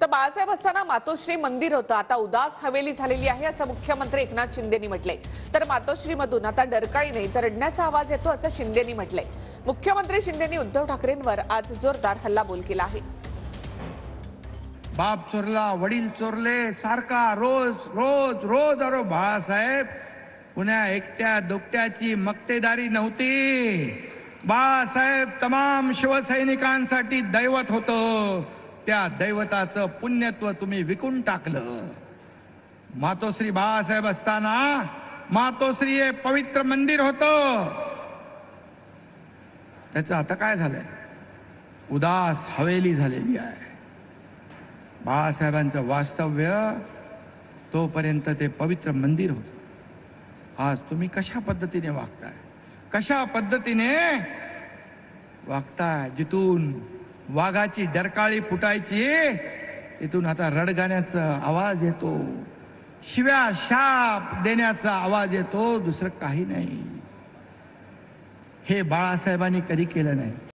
तर बाळासाहेब असताना मातोश्री मंदिर होतं, आता उदास हवेली झालेली आहे असं मुख्यमंत्री एकनाथ शिंदेनी म्हटलंय। तर मातोश्रीमधून आता डरकाळी नाही तर रडण्याचा आवाज येतो असं शिंदेनी म्हटलंय। मुख्यमंत्री शिंदेनी उद्धव ठाकरेंवर आज जोरदार हल्लाबोल केला आहे। बाप चोरला, वडील चोरले, सारखा रोज रोज रोज। अरे बाळासाहेब पुण्या एकट्या दोकट्याची मक्तेदारी नव्हती। बाळासाहेब तमाम शिवसैनिकांसाठी दैवत होतं। त्या दैवताचं पुण्यत्व तुम्ही विकून टाकलं। मातोश्री बाळासाहेब असताना मातोश्री हे पवित्र मंदिर होतं, त्याचं आता काय झालंय? उदास हवेली झालेली आहे। बाळासाहेबांचं वास्तव्य तोपर्यंत ते पवित्र मंदिर होतं। आज तुम्ही कशा पद्धतीने वागताय, कशा पद्धतीने वागताय? जिथून वाघाची डरकाळी फुटायची तिथून आता रडगाण्याचा आवाज येतो, शिव्या शाप देण्याचा आवाज येतो, दुसरं काही नाही। हे बाळासाहेबांनी कधी केलं नाही।